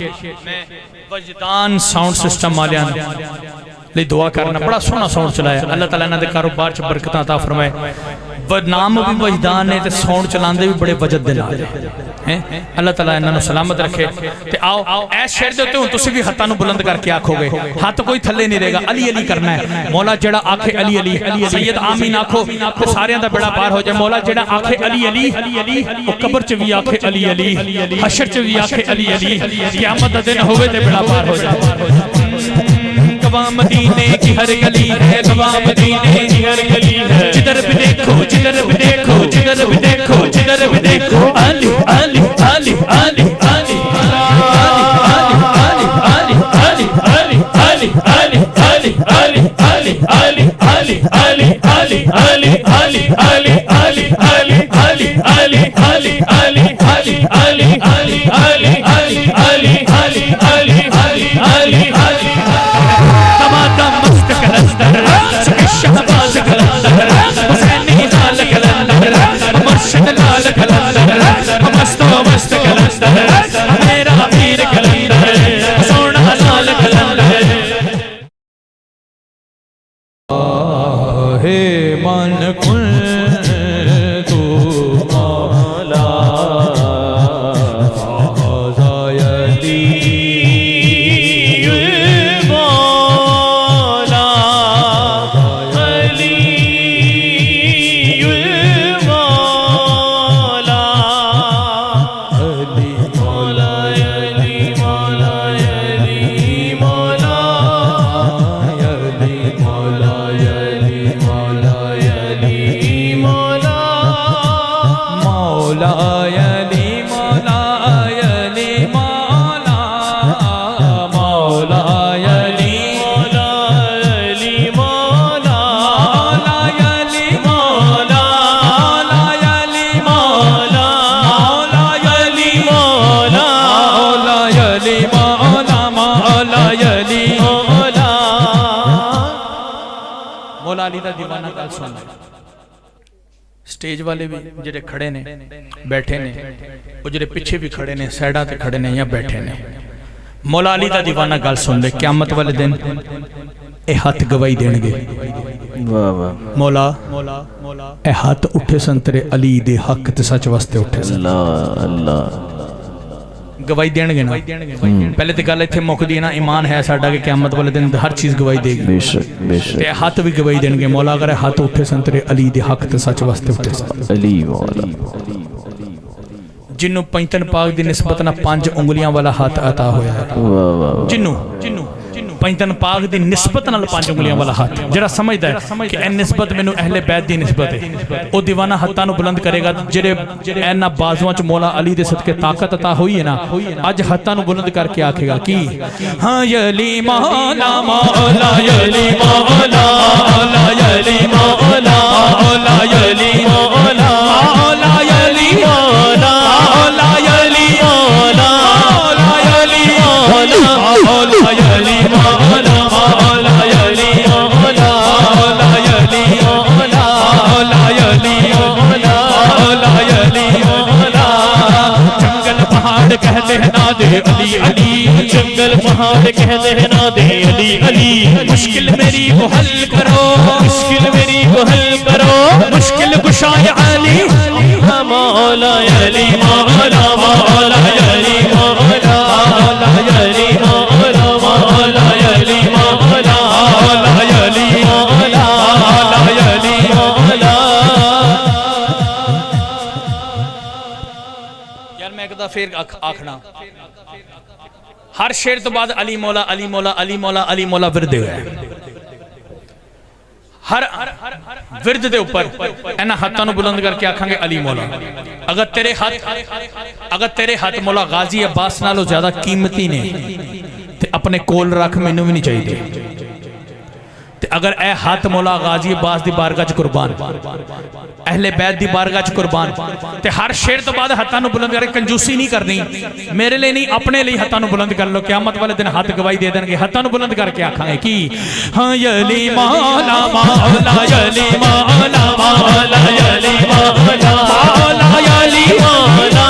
मैं वजदान sound system वालियां ਲਈ दुआ करना, बड़ा सोहना साउंड चलाया। अल्लाह ताला इन्हां दे कारोबार च बरकतां अता फरमाए। नाम भी वजदान ने ते साउंड चलाते भी बड़े वजद दे नाल हैं। अल्लाह ताला इन्हां नूं सलामत रखे। ते आओ इस शेर दे उत्ते हुण तुसीं भी हत्थां नूं बुलंद करके आखोगे, हत्थ कोई थल्ले नहीं रहेगा, अली अली करना है। मौला जेड़ा आखे अली अली, सैयद आमीन आखो ते सारियां दा बेड़ा पार हो जाए। मौला जेड़ा आखे अली अली, वो कब्र च भी आखे अली अली, हशर च भी आखे अली अली, क़यामत दा दिन होवे ते बेड़ा पार हो जाए। गवाह मदीने की हर गली है, गवाह मदीने की हर गली है। जिधर भी देखो, जिधर भी देखो, जिधर भी देखो, जिधर भी देखो, अली अली अली अली अली स्टेज वाले भी जेडे खड़े ने बैठे ने, वो जेडे पिछे भी खड़े ने, साइडा ते खड़े ने या बैठे ने, मौला अली दा दीवाना गल सुन ले। क़यामत वाले दिन ए हाथ गवाही देणगे। वाह वाह मौला ए हाथ उठे सन तेरे अली दे हक ते सच वास्ते उठे सन। अल्लाह अल्लाह गवाही देणगे ना। पहले तो गल इत्थे मुकदी है ना, ईमान है साडा कि क़यामत वाले दिन हर चीज़ गवाही देगी। बेशक बेशक ते हाथ भी गवाही देणगे। मौला अगर हाथ उठे सन तेरे अली दे हक ते सच वास्ते उठे सन। अली मौला जिन्नू पैंतन पाक दी निस्बत ना 5 उंगलियां वाला हाथ अता होया है। जिन्नू पैंतन पाक दी निस्बत नाल 5 उंगलियां वाला हाथ, जेड़ा समझदा है कि ए निस्बत मैनू अहले बैत दी निस्बत है, ओ दीवाना हत्थां नूं बुलंद करेगा। जेड़े इन्हां बाजुआं च मौला अली दे सदके ताकत अता हुई है ना, अज हत्थां नूं बुलंद करके आखेगा कि हां यली मौला मौला यली मौला मौला यली मौला मौला यली मौला मौला यली मौला मौला यली मौला मौला यली मौला मौला यली मौला मौला यली मौला मौला यली मौला मौला यली मौला मौला यली मौला। जंगल पहाड़ कहते हैं ना दे अली अली, जंगल पहाड़ कहते हैं ना दे अली अली। मुश्किल मेरी को हल करो, मुश्किल मेरी को हल करो, मुश्किल कुशाय अली मौला यली मौला मौला यली मौला मौला यली मौला मौला यली मौला मौला यली मौला मौला यली मौला। यार मैं कहता फिर आखना, हर शेर तो बाद अली मौला अली मौला अली मौला अली मौला विरद है। हर विरद दे ऊपर इन्हां हाथां नूं बुलंद करके आखांगे अली मौला। अगर तेरे हाथ मौला गाजी अब्बास नालों ज्यादा कीमती ने ते अपने कोल रख, मैनू भी नहीं चाहिए। ते अगर ए हाथ मौला गाजी अब्बास दी बारगाह च कुर्बान, अहले बैत दी बारगाह च कुर्बान, ते हर शेर तो बाद हाथां नूं बुलंद करके कंजूसी नहीं करनी, मेरे लिए नहीं अपने लिए हाथां नूं बुलंद कर लो। क़यामत वाले दिन हाथ गवाही दे देंगे। हाथां नूं बुलंद करके आखांगे कि हां यली मौला मौला यली मौला मौला यली मौला मौला यली मौला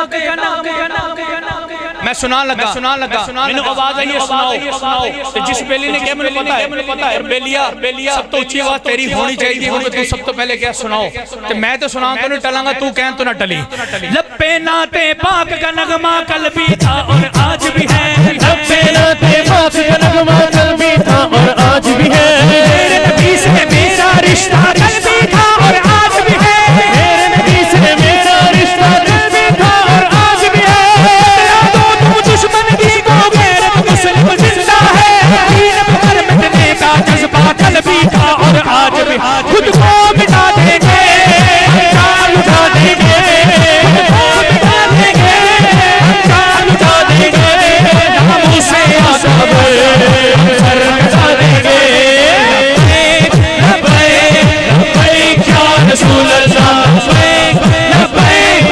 पाक का मैं सुना लगा मैंने आवाज आई है सुनाओ तो जिस बेली ने क्या मुझे पता है बेलिया सब तो ऊंची आवाज तेरी होनी चाहिए क्योंकि तू सब तो पहले क्या सुनाओ तो मैं तो सुनाऊं तो नहीं टलांगा तू कह तो ना टली लपे नाते पाक का नगमा कल भी था और आज भी है लपे नाते पाक का नगमा कल भी था और आज भी है मेरे नबी से मेरा रिश्ता कल भी था और आज भी है मेरे नबी से मेरा रिश्ता कल भी था और आज भी है दुश्मन की को गैरत मुस्लिम जिंदा है दीन पर मिटने का जज्बा कल भी था और आज भी खुद को मिटा देंगे चाल उठा देंगे खुद को मिटा देंगे चाल उठा देंगे नामों से आज़ाद सर कटा देंगे लब्बैक या रसूल अल्लाह लब्बैक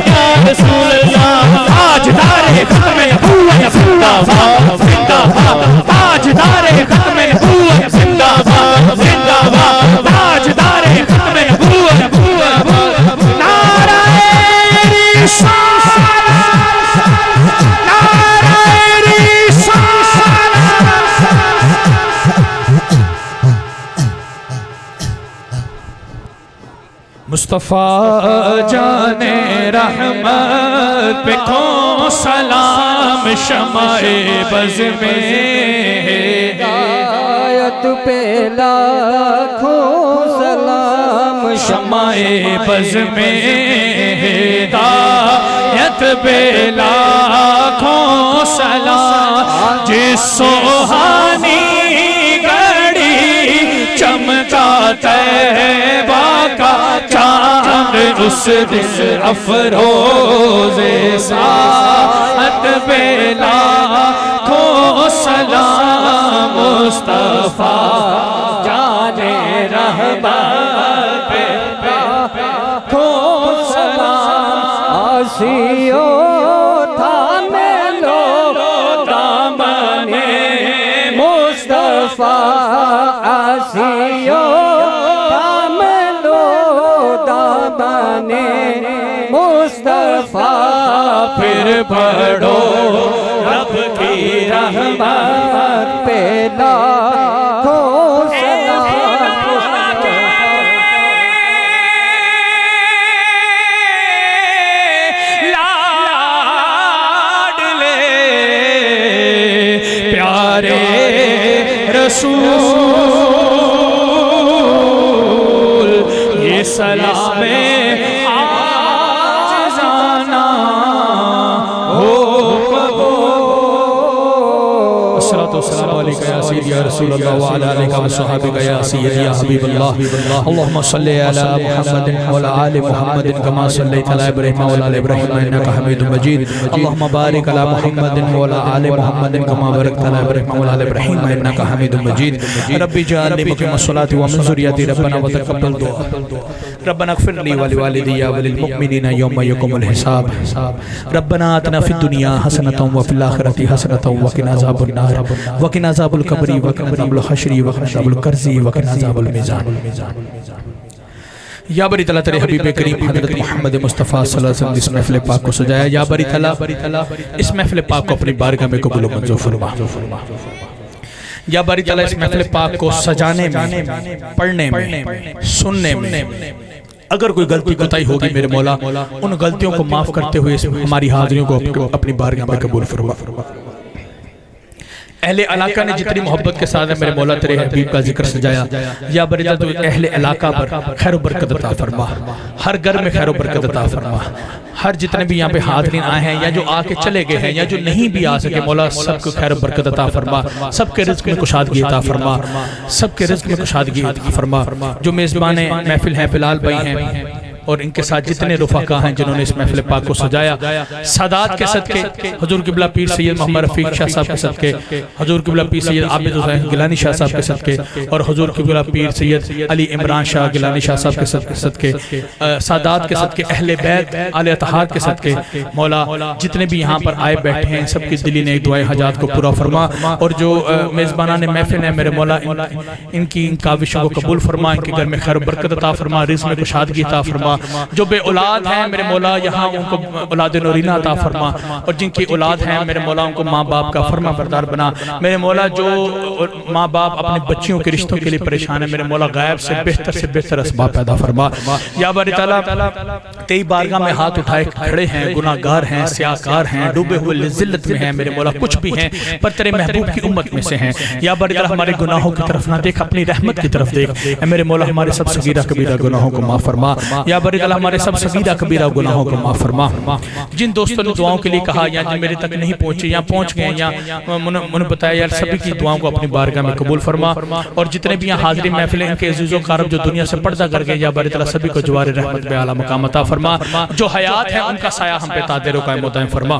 या रसूल अल्लाह ताजदारे खत्म नबूवत जिंदाबाद जिंदाबाद ताजदारे खत्म नबूवत जिंदाबाद जिंदाबाद ताजदारे खत्म नबूवत नारे रिसालत नारे रिसालत मुस्तफा जाने रहमत पे को सलाम शमाए बज़ में हिदायत पे लाखों सलाम शमाए बज़ में हिदायत पे लाखों सलाम जिस सुहानी घड़ी चमका तैबा का चांद उस दिन अफरोज़े साअत पे लाखों सलाम मुस्तफा जाने रहमत पे लाखों सलाम आसियो थामे लो दामने मुस्तफा आसियो थामे लो दामने मुस्तफा फिर पढ़ो रब की रहमत पे लाखों लाडले प्यारे रसूल ये सलामे आज जाना हो अस्सलातु वस्सलामु अलैका या सय्यदी या रसूल अल्लाह व अला आलिका व सहाबिका या सय्यदी या हबीब अल्लाह अल्लाहुम्मा सल्लि अला मुहम्मदिन व अला आलि मुहम्मदिन कमा सल्लैता अला इब्राहीम व अला आलि इब्राहीम इन्नका हमीदुम मजीद अल्लाहुम्मा बारिक अला मुहम्मदिन व अला आलि मुहम्मदिन कमा बारकता अला इब्राहीम व अला आलि इब्राहीम इन्नका हमीदुम मजीद रब्बी जअलनी मुक़ीमस सलाति व मिन ज़ुर्रिय्यती रब्बना व तक़ब्बल दुआ रब्बना इग़फिर ली व लिवालिदैया व लिलमुमिनीना यौम यक़ूमुल हिसाब रब्बना आतिना फ़िद दुनिया हसनतन व फ़िल आख़िरति हसनतन व क़िना अज़ाबन नार व क़िना अज़ाबल क़ब्रि व क़िना अज़ाबल हश्रि व क़िना अज़ाबल क़र्ज़ि व क़िना अज़ाबल मीज़ान या बरी तला तेरे हबीब करीम हज़रत मोहम्मद मुस्तफ़ा सल्लल्लाहु अलैहि वसल्लम इस महफ़िल पाक को सजाया या बरी तला इस महफ़िल पाक को अपनी बारगाह में कबूल मंजूर फरमा या बारी तला इस महफ़िल पाक को सजाने में पढ़ने में सुनने में अगर कोई गलती कोताही होगी मेरे मौला उन गलतियों को माफ़ करते हुए हमारी हाज़िरियों को अपनी बारगाह में कबूल फरमा अहले इलाका ने जितनी मोहब्बत के साथ मेरे मौला तेरे हबीब का जिक्र सजाया या बरिता तो अहले इलाका पर खैर बरकत अता फरमा हर घर में खैर बरकत अता फरमा हर जितने भी यहाँ पे हाज़रीन आए हैं या जो आके चले गए हैं या जो नहीं भी आ सके मौला सबको खैर बरकत अता फरमा सबके रिज़्क़ में कुशादगी अता फरमा सबके रिज़्क़ में कुशादगी अता फरमा जो मेज़बान महफिल हैं फ़िलहाल भाई हैं और इनके साथ जितने रुफ़ाका हैं जिन्होंने इस महफ़िल पाक को सजाया सादात के सदके हुजूर क़िबला पीर सैयद मोहम्मद रफ़ीक शाह साहब के सदके हुजूर क़िबला पीर सैयद आबिद हुसैन गिलानी शाह साहब के सदके और हुजूर क़िबला पीर सैयद अली इमरान शाह गिलानी शाह साहब के सदके सादात के सदके अहले बैत आले अतहाद के सदके मौला जितने भी यहाँ पर आए बैठे हैं सबकी दिली ने दुआए हजात को पूरा फरमा और जो मेज़बानान महफ़िल है मेरे मौला इनकी काविशों को कबूल फरमा इनके घर में खैर बरकत अता फरमा रिज़्क़ में कुशादगी अता फरमा जो बे औलाद हैं मेरे मौला यहाँ उनको औलाद नूरीना अता फरमा, और जिनकी औलाद हैं मेरे मौला उनको माँ बाप का फरमा बरदार बना। मेरे मौला जो माँ बाप अपने बच्चियों के रिश्तों के लिए परेशान है, मेरे मौला गायब से बेहतर असबाब पैदा फरमा। या बारी ताला तेरी बारगाह में हाथ उठाए खड़े हैं, गुनाहगार हैं, स्याहकार हैं, डूबे हुए जिल्लत में हैं मेरे मौला, कुछ भी हैं पर तेरे महबूब की उम्मत में से हैं। या बारी ताला हमारे गुनाहों की तरफ ना देख, अपनी रहमत की तरफ देख। मेरे मौला हमारे सब सगीरा कबीरा गुनाहों को माफ फरमा। या बारी ताला हमारे सब सगीरा कबीरा गुनाहों को माफ फरमा। जिन दोस्तों ने दुआओं के लिए कहा या जिन मेरे तक नहीं पहुंचे या पहुंच गए या उन्होंने बताया, यार सभी की दुआओं को अपनी बारगाह में कबूल फरमा। और जितने भी यहाँ हाजिरी महफिल इनके अजीज़ों कारब जो दुनिया से पर्दा कर गए, या बारी ताला सभी को जवार रहमत पे आला मकाम अता फरमा। जो हयात है उनका साया हम पे तादिर कायम दायम फरमा।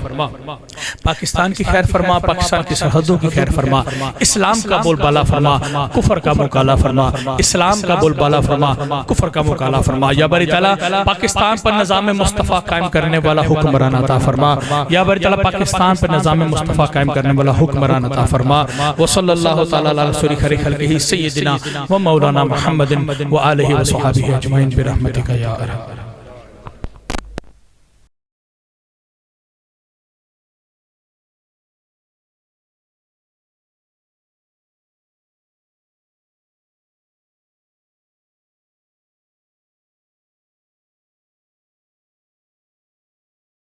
पाकिस्तान की खैर फरमा, पाकिस्तान की सरहदों की खैर फरमा, इस्लाम का बोलबाला फरमा, कुफर का मुकाला फरमा, इस्लाम का बोलबाला फरमा, कुफर का मुकाला फरमा। या बारी ताला पाकिस्तान पर निज़ाम मुस्तफ़ा कायम करने वाला हुक्मरान अता फरमा। या बारी ताला पाकिस्तान पर निज़ाम मुस्तफ़ा कायम करने वाला हुक्मरान अता फरमा। व सल्लल्लाहु तआला अला रसूली खैरि खल्क़िही सय्यदिना व मौलाना मुहम्मदिन व आलिहि व सहाबिही अजमईन बिरहमतिका या अरहम।